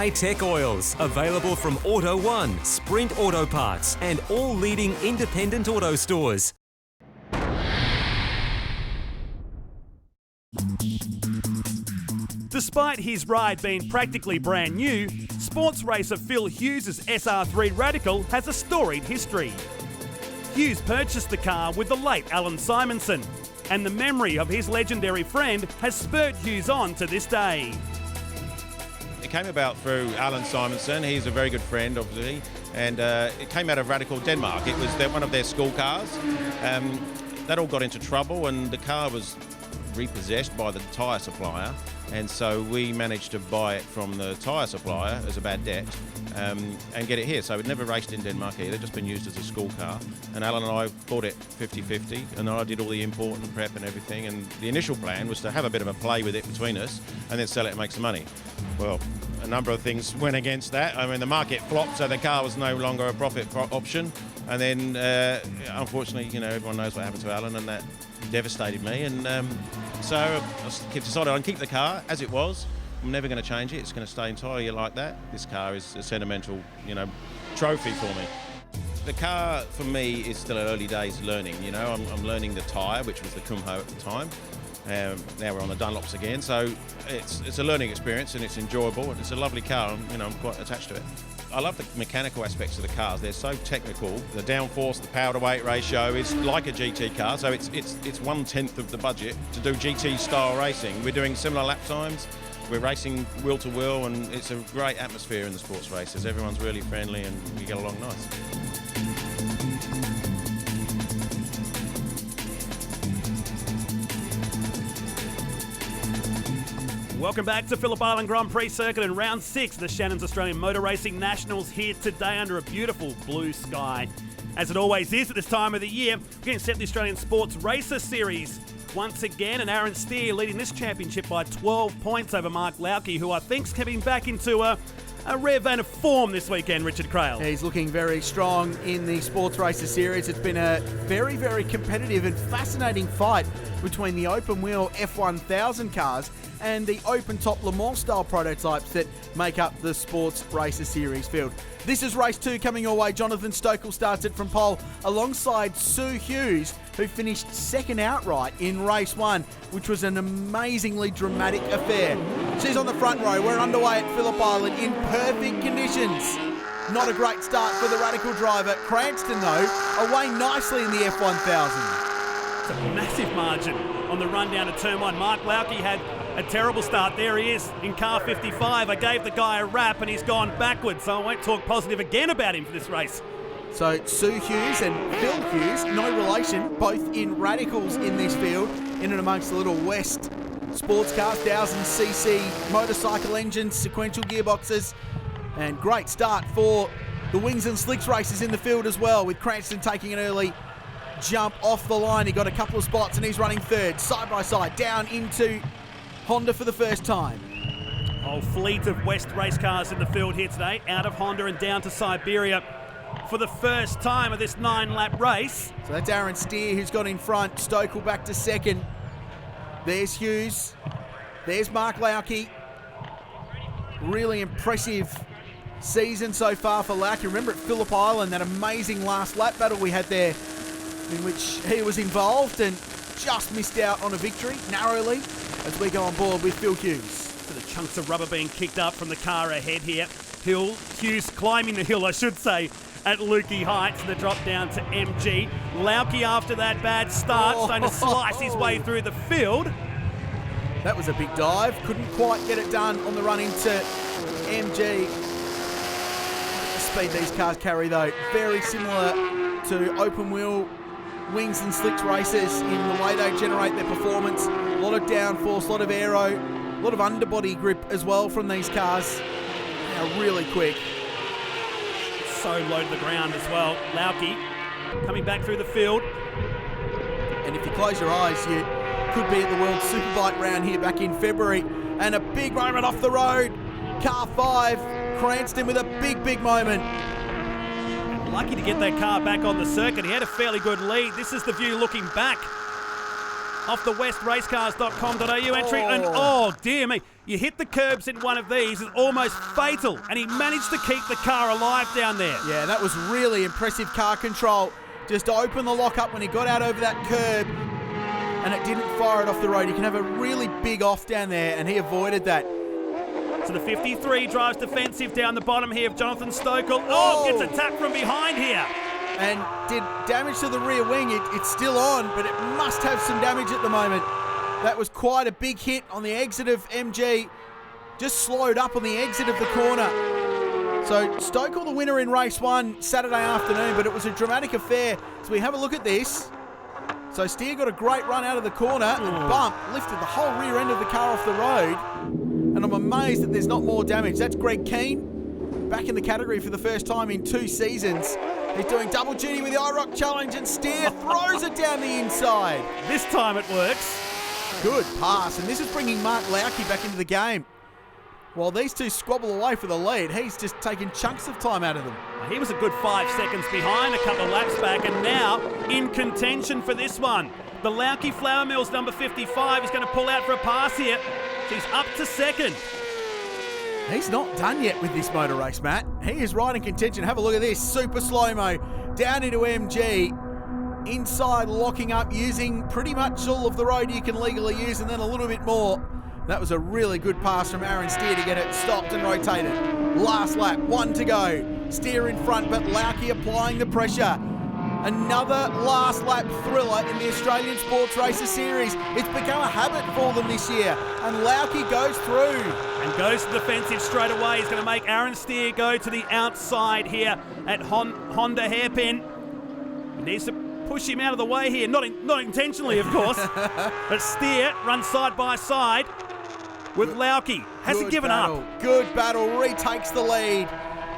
high-tech oils. Available from Auto One, Sprint Auto Parts, and all leading independent auto stores. Despite his ride being practically brand new, sports racer Phil Hughes' SR3 Radical has a storied history. Hughes purchased the car with the late Alan Simonson, and the memory of his legendary friend has spurred Hughes on to this day. It came about through Alan Simonson. He's a very good friend, obviously, and it came out of Radical Denmark. It was one of their school cars. That all got into trouble, and the car was repossessed by the tyre supplier, and so we managed to buy it from the tyre supplier as a bad debt and get it here. So it never raced in Denmark either, just been used as a school car, and Alan and I bought it 50-50, and I did all the import and prep and everything, and the initial plan was to have a bit of a play with it between us and then sell it and make some money. Well, a number of things went against that. I mean, the market flopped, so the car was no longer a profit option, and then unfortunately, you know, everyone knows what happened to Alan, and that devastated me, and so I decided I'd keep the car as it was. I'm never going to change it. It's going to stay entirely like that. This car is a sentimental, you know, trophy for me. The car for me is still at early days learning. You know, I'm learning the tyre, which was the Kumho at the time. Now we're on the Dunlops again, so it's a learning experience and it's enjoyable, and it's a lovely car, and you know, I'm quite attached to it. I love the mechanical aspects of the cars. They're so technical. The downforce, the power to weight ratio is like a GT car, so it's 1/10 of the budget to do GT style racing. We're doing similar lap times. We're racing wheel to wheel, and it's a great atmosphere in the sports races. Everyone's really friendly and we get along nice. Welcome back to Phillip Island Grand Prix Circuit in round 6 of the Shannon's Australian Motor Racing Nationals, here today under a beautiful blue sky. As it always is at this time of the year, we're getting set the Australian Sports Racer Series once again, and Aaron Steer leading this championship by 12 points over Mark Lauke, who I think's coming back into a rare vein of form this weekend, Richard Crail. He's looking very strong in the Sports Racer Series. It's been a very, very competitive and fascinating fight between the open wheel F1000 cars and the open top Le Mans style prototypes that make up the Sports Racer Series field. This is race 2 coming your way. Jonathan Stokel starts it from pole alongside Sue Hughes, who finished second outright in race 1, which was an amazingly dramatic affair. She's on the front row. We're underway at Phillip Island in perfect conditions. Not a great start for the Radical driver. Cranston, though, away nicely in the F1000. It's a massive margin on the run down to turn 1. Mark Lauke had a terrible start. There he is in car 55. I gave the guy a rap and he's gone backwards, so I won't talk positive again about him for this race. So Sue Hughes and Phil Hughes, no relation, both in Radicals in this field, in and amongst the little West sports cars, 1000cc motorcycle engines, sequential gearboxes, and great start for the Wings and Slicks races in the field as well, with Cranston taking an early jump off the line. He got a couple of spots and he's running third, side by side, down into Honda for the first time. Whole fleet of West race cars in the field here today, out of Honda and down to Siberia for the first time of this 9-lap race. So that's Aaron Steer who's got in front, Stokel back to second. There's Hughes, there's Mark Lauke. Really impressive season so far for Lauke. Remember at Phillip Island, that amazing last lap battle we had there, in which he was involved and just missed out on a victory, narrowly, as we go on board with Phil Hughes. So the chunks of rubber being kicked up from the car ahead here. Hughes climbing the hill, I should say, at Lukey Heights, and the drop down to MG. Lauke, after that bad start, starting to slice his way through the field. That was a big dive. Couldn't quite get it done on the run into MG. The speed these cars carry, though, very similar to open wheel Wings and Slicks races in the way they generate their performance. A lot of downforce, a lot of aero, a lot of underbody grip as well from these cars. They are really quick. So low to the ground as well. Lauke coming back through the field. And if you close your eyes, you could be at the World Superbike round here back in February. And a big moment off the road. Car 5, Cranston with a big, big moment. Lucky to get that car back on the circuit. He had a fairly good lead. This is the view looking back off the westracecars.com.au entry. And oh, dear me, you hit the curbs in one of these. It's almost fatal. And he managed to keep the car alive down there. Yeah, that was really impressive car control. Just open the lock up when he got out over that curb and it didn't fire it off the road. You can have a really big off down there, and he avoided that. So the 53 drives defensive down the bottom here of Jonathan Stokel. Oh, gets a tap from behind here. And did damage to the rear wing. It's still on, but it must have some damage at the moment. That was quite a big hit on the exit of MG. Just slowed up on the exit of the corner. So Stokel the winner in race 1 Saturday afternoon, but it was a dramatic affair. So we have a look at this. So Steer got a great run out of the corner and bump, lifted the whole rear end of the car off the road. And I'm amazed that there's not more damage. That's Greg Keane, back in the category for the first time in 2 seasons. He's doing double duty with the IROC Challenge, and Steer throws it down the inside. This time it works. Good pass, and this is bringing Mark Lauke back into the game. While these two squabble away for the lead, he's just taking chunks of time out of them. He was a good 5 seconds behind a couple of laps back, and now in contention for this one. The Lauke Flour Mills number 55 is going to pull out for a pass here. She's up to second. He's not done yet with this motor race, Matt. He is right in contention. Have a look at this. Super slow-mo down into MG. Inside locking up, using pretty much all of the road you can legally use, and then a little bit more. That was a really good pass from Aaron Steer to get it stopped and rotated. Last lap, 1 to go. Steer in front, but Lauke applying the pressure. Another last lap thriller in the Australian Sports Racer Series. It's become a habit for them this year, and Lauke goes through. And goes to defensive straight away. He's going to make Aaron Steer go to the outside here at Honda Hairpin. He needs to push him out of the way here. Not intentionally, of course. But Steer runs side by side with Lauke. Hasn't given up. Good battle. Retakes the lead.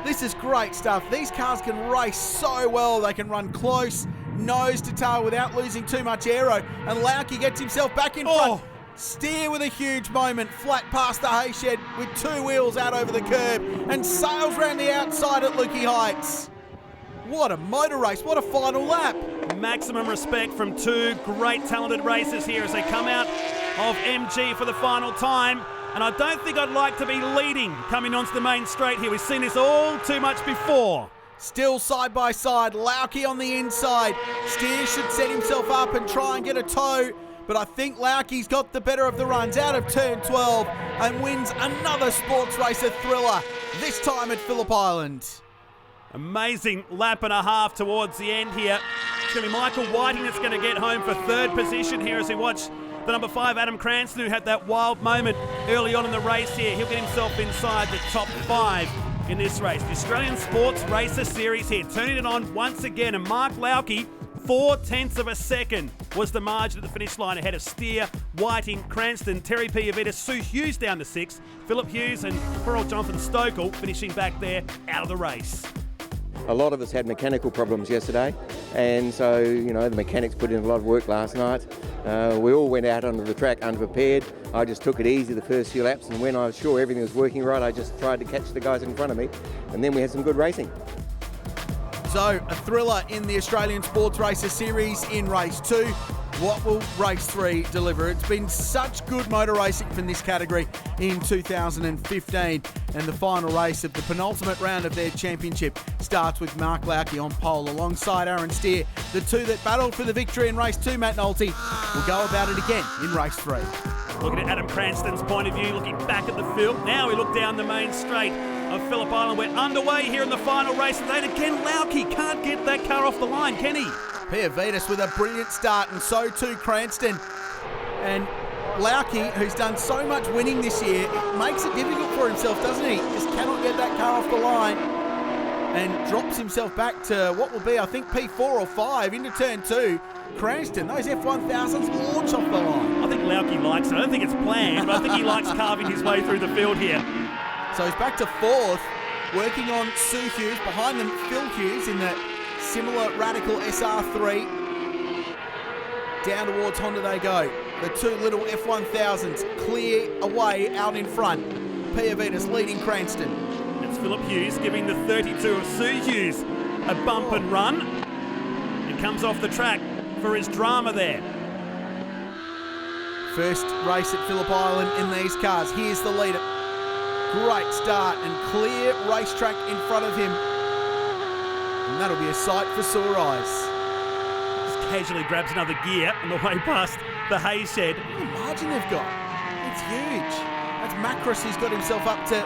This is great stuff. These cars can race so well. They can run close, nose to tail without losing too much aero. And Lauke gets himself back in front. Steer with a huge moment, flat past the hay shed with 2 wheels out over the curb and sails round the outside at Lukey Heights. What a motor race. What a final lap. Maximum respect from 2 great talented racers here as they come out of MG for the final time. And I don't think I'd like to be leading coming onto the main straight here. We've seen this all too much before. Still side by side, Lauke on the inside. Steer should set himself up and try and get a tow, but I think Lauke's got the better of the runs out of turn 12 and wins another sports racer thriller, this time at Phillip Island. Amazing lap and a half towards the end here. It's going to be Michael Whiting that's going to get home for 3rd position here as we watch the number 5, Adam Cranston, who had that wild moment early on in the race here. He'll get himself inside the top 5 in this race. The Australian Sports Racer Series here, turning it on once again. And Mark Lauke, 0.4 of a second was the margin at the finish line ahead of Steer, Whiting, Cranston, Terry Piavita, Sue Hughes down to 6, Phillip Hughes and poor old Jonathan Stokel finishing back there out of the race. A lot of us had mechanical problems yesterday, and so, the mechanics put in a lot of work last night. We all went out onto the track unprepared. I just took it easy the first few laps, and when I was sure everything was working right, I just tried to catch the guys in front of me, and then we had some good racing. So, a thriller in the Australian Sports Racer Series in race 2. What will race 3 deliver? It's been such good motor racing from this category in 2015, and the final race of the penultimate round of their championship starts with Mark Lauke on pole alongside Aaron Steer. The 2 that battled for the victory in race 2, Matt Nolte, will go about it again in race 3. Looking at Adam Cranston's point of view, looking back at the field. Now we look down the main straight of Phillip Island. We're underway here in the final race, and then again Lauke can't get that car off the line, can he? Piavitas with a brilliant start, and so too Cranston. And Lauke, who's done so much winning this year, it makes it difficult for himself, doesn't he? Just cannot get that car off the line and drops himself back to what will be, I think, P4 or 5 into turn 2. Cranston, those F1000s launch off the line. I think Lauke likes it. I don't think it's planned, but I think he likes carving his way through the field here. So he's back to 4th, working on Sue Hughes. Behind them, Phil Hughes in the similar Radical SR3. Down towards Honda they go. The 2 little F1000s clear away out in front. Piavitas leading Cranston. It's Phillip Hughes giving the 32 of Sue Hughes a bump and run. He comes off the track for his drama there. First race at Phillip Island in these cars. Here's the leader. Great start and clear racetrack in front of him. And that'll be a sight for sore eyes. Just casually grabs another gear on the way past the hay shed. Look at the margin they've got. It's huge. That's Macros who's got himself up to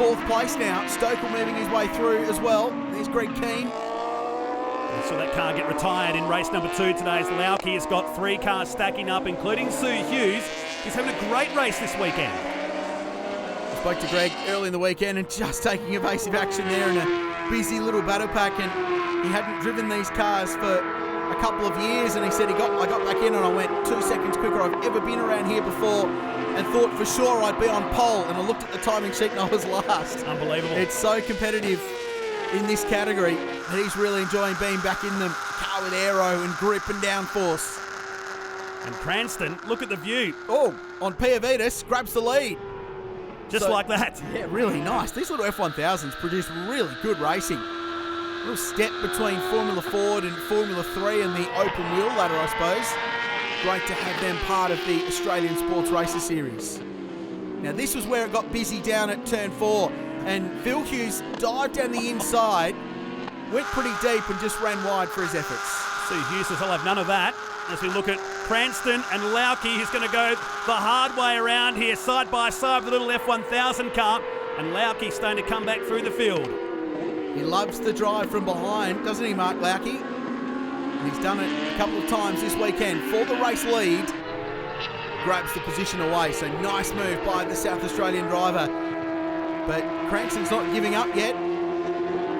4th place now. Stokel moving his way through as well. There's Greg Keane. We saw that car get retired in race number 2 today as Lauke has got 3 cars stacking up, including Sue Hughes. He's having a great race this weekend. I spoke to Greg early in the weekend and just taking evasive action there in a busy little battle pack, and he hadn't driven these cars for a couple of years, and he said I got back in and I went 2 seconds quicker I've ever been around here before, and thought for sure I'd be on pole, and I looked at the timing sheet and I was last. Unbelievable. It's so competitive in this category, and he's really enjoying being back in them. Car with aero and grip and downforce. And Cranston, look at the view. Oh, on Piavitas, grabs the lead. Just like that. Yeah, really nice. These little F1000s produce really good racing. A little step between Formula Ford and Formula 3 and the open wheel ladder, I suppose. Great to have them part of the Australian Sports Racer Series. Now, this was where it got busy down at turn 4, and Phil Hughes dived down the inside, went pretty deep and just ran wide for his efforts. Sue Hughes says, I'll have none of that. As we look at Cranston and Lauke, he's going to go the hard way around here, side by side with the little F1000 car, and Lauke starting to come back through the field. He loves the drive from behind, doesn't he, Mark Lauke? And he's done it a couple of times this weekend for the race lead. Grabs the position away, so nice move by the South Australian driver. But Cranston's not giving up yet.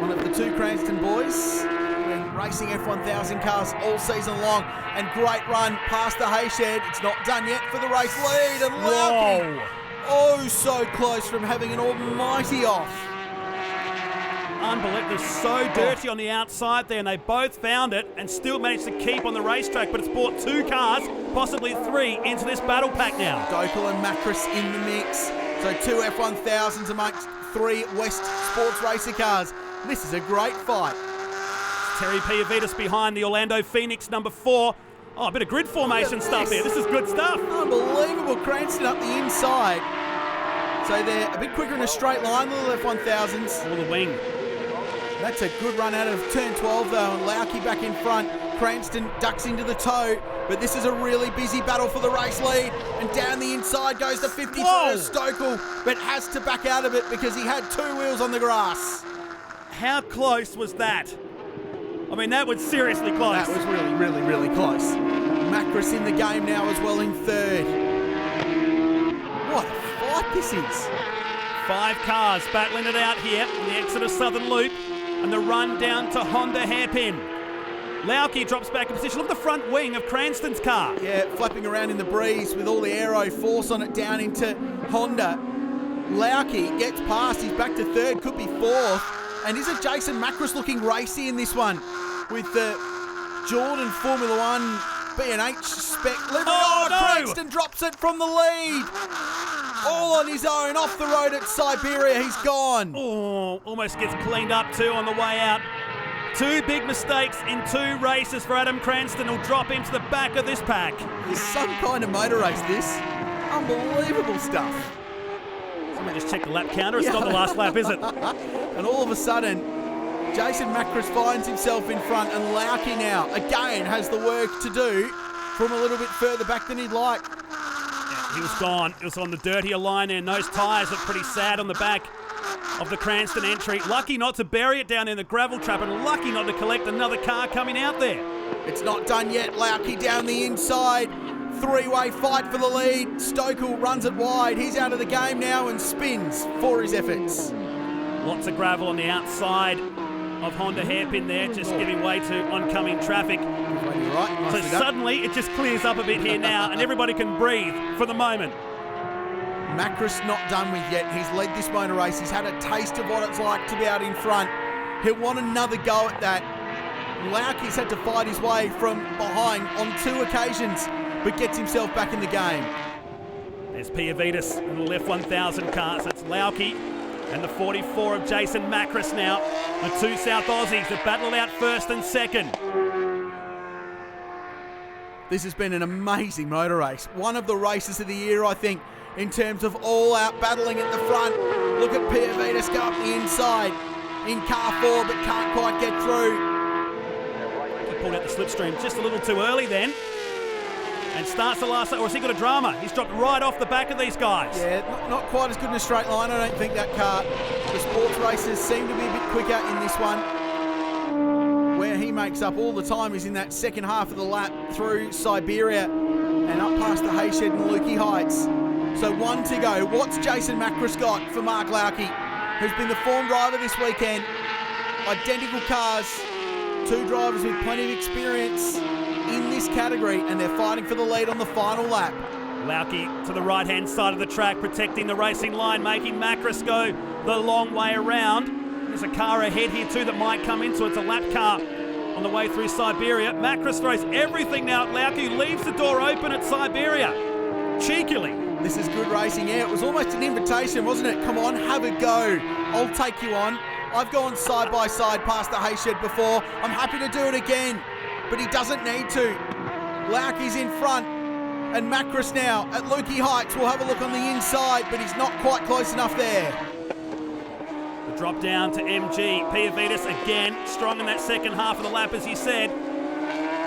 One of the 2 Cranston boys. Been racing F1000 cars all season long, and great run past the hay shed. It's not done yet for the race lead, and Lauke, oh so close from having an almighty off. Unbelievable. They're so dirty on the outside there, and they both found it and still managed to keep on the racetrack, but it's brought 2 cars, possibly 3, into this battle pack now. Stokel and Macros in the mix. So 2 F1000s amongst 3 West Sports Racer cars. This is a great fight. Terry Piavitas behind the Orlando Phoenix number 4. Oh, a bit of grid formation stuff here. This is good stuff. Unbelievable. Cranston up the inside. So they're a bit quicker in a straight line, the little F1000s. All the wing. That's a good run out of turn 12 though, and Lauke back in front. Cranston ducks into the toe, but this is a really busy battle for the race lead, and down the inside goes the 53 Stokel, but has to back out of it because he had 2 wheels on the grass. How close was that? I mean, that was seriously close. That was really, really, really close. Macros in the game now as well in 3rd. What a fight this is. 5 cars battling it out here on the Exeter Southern Loop, and the run down to Honda Hairpin. Lauke drops back in position. Look at the front wing of Cranston's car. Yeah, flapping around in the breeze with all the aero force on it down into Honda. Lauke gets past. He's back to 3rd, could be 4th. And is it Jason Macros looking racy in this one with the Jordan Formula 1 B&H spec livery? Oh, no! Cranston drops it from the lead. All on his own, off the road at Siberia. He's gone. Oh, almost gets cleaned up too on the way out. 2 big mistakes in 2 races for Adam Cranston. He'll drop into the back of this pack. It's some kind of motor race, this. Unbelievable stuff. Somebody just check the lap counter. It's not the last lap, is it? And all of a sudden, Jason Macros finds himself in front, and Lauke now, again, has the work to do from a little bit further back than he'd like. Yeah, he was gone. It was on the dirtier line there, and those tyres look pretty sad on the back of the Cranston entry. Lucky not to bury it down in the gravel trap, and lucky not to collect another car coming out there. It's not done yet. Lauke down the inside. 3-way fight for the lead. Stokel runs it wide. He's out of the game now and spins for his efforts. Lots of gravel on the outside of Honda Hairpin there, just giving way to oncoming traffic. Right, so suddenly it just clears up a bit here now, and everybody can breathe for the moment. Macros not done with yet. He's led this motor race. He's had a taste of what it's like to be out in front. He'll want another go at that. Lauke's had to fight his way from behind on 2 occasions, but gets himself back in the game. There's Piavitas and the F1000 cars. It's Lauke and the 44 of Jason Macros now. The 2 South Aussies that battle out 1st and 2nd. This has been an amazing motor race. One of the races of the year, I think, in terms of all-out battling at the front. Look at Piavitas go up the inside in car 4, but can't quite get through. He pulled out the slipstream just a little too early then. And starts the last, or has he got a drama? He's dropped right off the back of these guys. Yeah, not quite as good in a straight line, I don't think, that car. The sports racers seem to be a bit quicker in this one. Where he makes up all the time is in that second half of the lap through Siberia and up past the Hayshed and Lukey Heights. So 1 to go. What's Jason Macris got for Mark Lauke, who's been the form driver this weekend? Identical cars, 2 drivers with plenty of experience in this category, and they're fighting for the lead on the final lap. Lauke to the right-hand side of the track, protecting the racing line, making Macris go the long way around. There's a car ahead here too that might come into it. It's a lap car on the way through Siberia. Macris throws everything now at Lauke, leaves the door open at Siberia. Cheekily. This is good racing. Yeah, it was almost an invitation, wasn't it? Come on, have a go. I'll take you on. I've gone side by side past the Hayshed before. I'm happy to do it again, but he doesn't need to. Lauke's in front, and Macris now at Lukey Heights. We'll have a look on the inside, but he's not quite close enough there. The drop down to MG. Piavitas again, strong in that second half of the lap, as you said,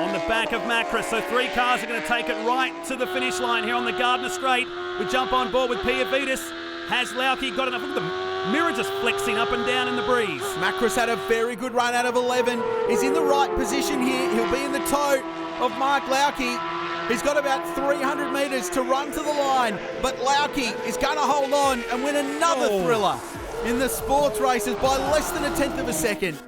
on the back of Macris. So 3 cars are going to take it right to the finish line here on the Gardner Straight. We jump on board with Piavitas. Has Lauke got enough? Look at the mirror just flexing up and down in the breeze. Macris had a very good run out of 11. He's in the right position here. He'll be in the toe of Mark Lauke. He's got about 300 metres to run to the line, but Lauke is going to hold on and win another thriller in the sports races by less than 1/10 of a second.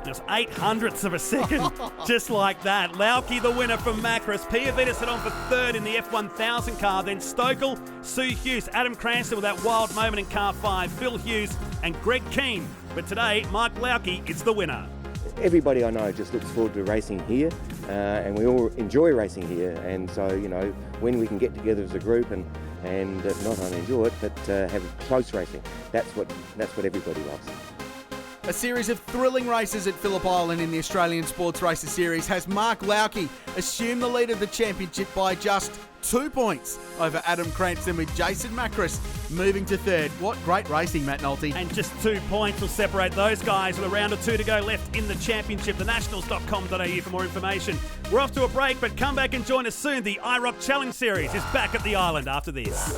It was 0.08 of a second, just like that. Lauke the winner from Macris. Piavitas hit on for 3rd in the F1000 car. Then Stokel, Sue Hughes, Adam Cranston with that wild moment in car 5, Phil Hughes and Greg Keane. But today, Mark Lauke is the winner. Everybody I know just looks forward to racing here, and we all enjoy racing here. And so, you know, when we can get together as a group and not only enjoy it, but have close racing, that's what everybody loves. A series of thrilling races at Phillip Island in the Australian Sports Racer Series has Mark Lauke assume the lead of the championship by just 2 points over Adam Cranston, with Jason Macris moving to 3rd. What great racing, Matt Nolte. And just 2 points will separate those guys with a round or 2 to go left in the championship. Thenationals.com.au for more information. We're off to a break, but come back and join us soon. The IROC Challenge Series is back at the island after this.